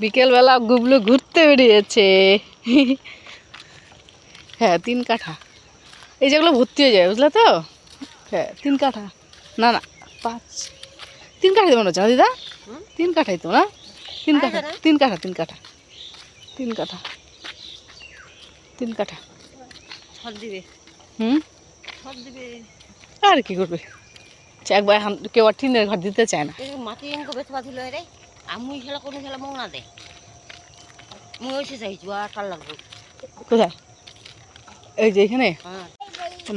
বিকেলবেলা গুবলু ঘুরতে বেরিয়েছে। হ্যাঁ 3 কাঠা, এই যেগুলো ভর্তি হয়ে যায় বুঝলে তো। হ্যাঁ 3 কাঠা, না না 5, 3 কাঠাই তো মনে হচ্ছে না দিদা? 3 কাঠাই তো না? 3 কাঠা 3 কাঠা 3 কাঠা 3 কাঠা 3 কাঠা। হুম, আর কি করবে, একবার এখন কেউ আর টিনের ঘর দিতে চায় না। মাটি এনকো বেথবা দিল রে আমি খেলা কোনো খেলা মৌ না দে মুই হইছে চাইছো আর কাল লাগবে। কোথায়? এই যে এখানে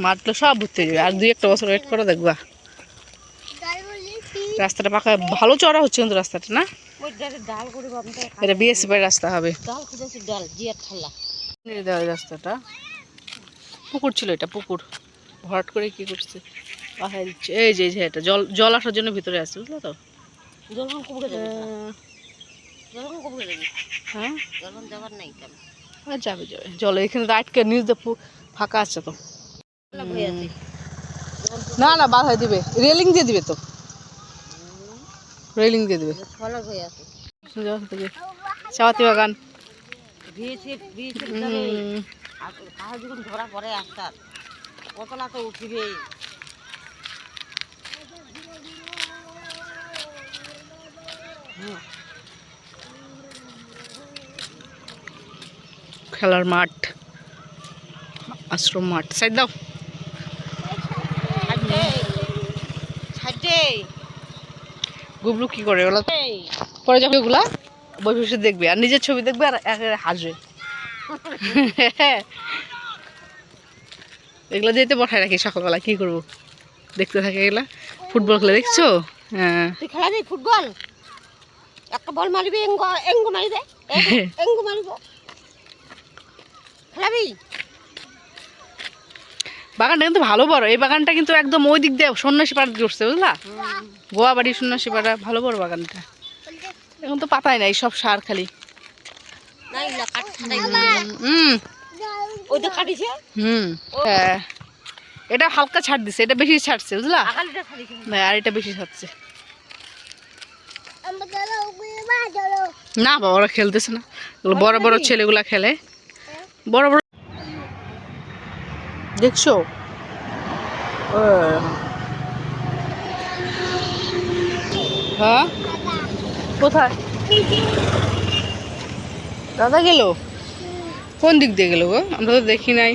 মাঠগুলো সব ভর্তি হয়ে যাবে, আর 2-1 বছর ওয়েট করে দেখবা। রাস্তাটা পাকা ভালো চড়া হচ্ছে কিন্তু রাস্তাটা না, ডাল করে এটা বিএসসি বাড়ির রাস্তা হবে। ডাল খুঁজেছি, ডাল জিয়ার ঠাল্লা রাস্তাটা পুকুর ছিল, এটা পুকুর ভরাট করে কি করছে পাহাড় দিচ্ছে। এই যে এটা জল জল আসার জন্য ভিতরে আসছে বুঝলো তো। জলখন কবুকে যাবে, জলখন কবুকে যাবে। হ্যাঁ জলখন যাবার নাই কেন? যাবে যাবে, জল এখানে আটকে নিউজ ফাঁকা আছে তো। না না বাধা দিবে, রেলিং দিয়ে দিবে তো, রেলিং দিয়ে দিবে। চাপাতি বাগান যখন ধরা পড়ে আস্তার কতলা তো উঠিবে। খেলার মাঠ, আশ্রম মাঠ, সাইড দাও। গুবলু কি করে ওগুলো পরে যখন ওগুলা বসে বসে দেখবে আর নিজের ছবি দেখবে আর হাসবে। এগুলো যেতে পাঠায় রাখি সকালবেলা, কি করবো দেখতে থাকে এগুলা। ফুটবল খেলে দেখছো? হ্যাঁ খেলা যাই ফুটবল, একটা বল মারিবি এঙ্গো মারিবে, এঙ্গো মারিব খেলাবি। বাগানটা কিন্তু ভালো বড়, এই বাগানটা কিন্তু একদম ওই দিক দিয়ে সন্ন্যাসী পাড়া করছে বুঝলা, গোয়া বাড়ি সন্ন্যাসী পাড়া, ভালো বড় বাগানটা। এখন তো পাতাই নাই, সব সার খালি। হ্যাঁ এটা হালকা ছাড় দিছে, এটা বেশি ছাড়ছে বুঝলা, আর এটা বেশি ছাড়ছে না। বাবা ওরা খেলতেছে না, বড় বড় ছেলেগুলা খেলে, বড় বড় দেখছো। হ্যাঁ কোথায় দাদা গেল? কোন দিক দিয়ে গেল গো, আমরা তো দেখি নাই।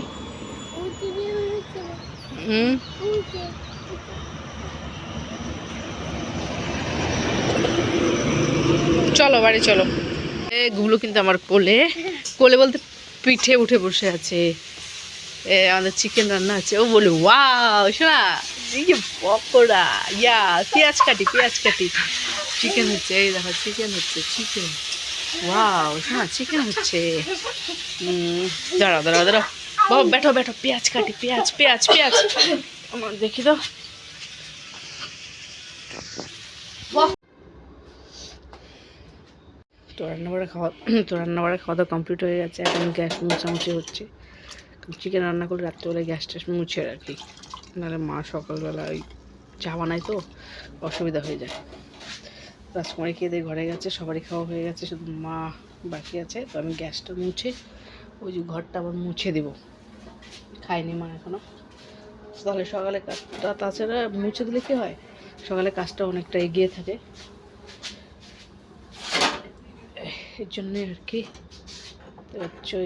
চলো বাড়ি চলো। এগুলো কিন্তু আমার কোলে, কোলে বলতে পিঠে উঠে বসে আছে। আমাদের চিকেন রান্না আছে, ও বলে ওয়াও শোনা এই যে পকোড়া, ইয়া পেঁয়াজ কাটি চিকেন হচ্ছে, এই দেখো চিকেন হচ্ছে, চিকেন ওয়াও শোনা চিকেন হচ্ছে। দাঁড়াও দাঁড়াও দাঁড়াও বাবা, বেঠো বেঠো, পেঁয়াজ কাটি, পেঁয়াজ আমার দেখি তো। তো রান্নাবাড়া খাওয়া দাওয়া কমপ্লিট হয়ে গেছে, এখন গ্যাস মোছামুছি হচ্ছে। চিকেন রান্না করলে রাত্রেবেলায় গ্যাস ট্যাস মুছে রাখি, নাহলে মা সকালবেলা ওই চা বানায় তো অসুবিধা হয়ে যায়। রাজকুমারী খেয়ে দিয়ে ঘরে গেছে, সবারই খাওয়া হয়ে গেছে, শুধু মা বাকি আছে। তো আমি গ্যাসটা মুছে ওই যে ঘরটা আবার মুছে দেবো, খাইনি মা এখনও। তাহলে সকালে কাজটা, তাছাড়া মুছে দিলে কী হয়, সকালে কাজটা অনেকটা এগিয়ে থাকে, এর জন্যে আর কি।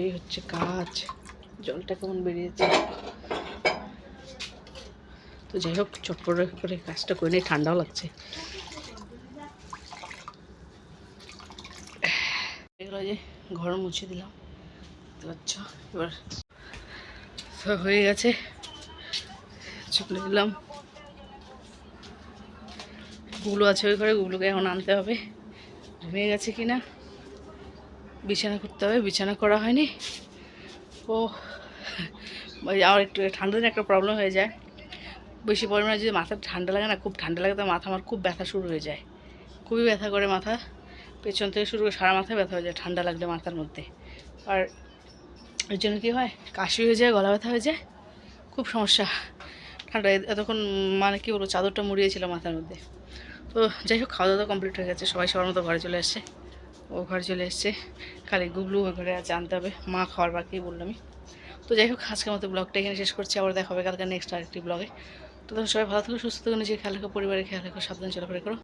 এই হচ্ছে কাজ। জলটা কেমন বেরিয়েছে, তো যাই হোক চটপট করে কাজটা করে নিয়ে, ঠান্ডাও লাগছে। এগুলো যে ঘর মুছে দিলাম, আচ্ছা এবার সব হয়ে গেছে, চলে দিলাম। গুলো আছে ওই ঘরে, গুলোকে এখন আনতে হবে, ঘুমিয়ে গেছে কিনা, বিছানা করতে হবে, বিছানা করা হয়নি। ও আমার একটু ঠান্ডা দিনে একটা প্রবলেম হয়ে যায়, বেশি পরিমাণে যদি মাথা ঠান্ডা লাগে না, খুব ঠান্ডা লাগে, তো মাথা আমার খুব ব্যথা শুরু হয়ে যায়, খুবই ব্যথা করে মাথা, পেছন থেকে শুরু করে সারা মাথায় ব্যথা হয়ে যায় ঠান্ডা লাগলে মাথার মধ্যে। আর এর জন্য কী হয়, কাশি হয়ে যায়, গলা ব্যথা হয়ে যায়, খুব সমস্যা ঠান্ডা। এতক্ষণ মানে কী বলবো, চাদরটা মুড়িয়েছিল মাথার মধ্যে। তো যাই হোক খাওয়া দাওয়া কমপ্লিট হয়ে গেছে, সবাই সবার মতো ঘরে চলে আসছে। ও ঘরে চলে এসছে, খালি গুবলু ওই ঘরে আছে, আনতে হবে, মা খাওয়ার বাকি বললামই। তো যাই হোক, আজকের মতো ব্লগটা এখানে শেষ করছি, আবার দেখা হবে কালকে নেক্সট আরেকটি ব্লগে। তো তখন সবাই ভালো থাকো, সুস্থ থাকো, নিজের খেয়াল রাখো, পরিবারের খেয়াল রাখো, সাবধানে চলাফেরা করো।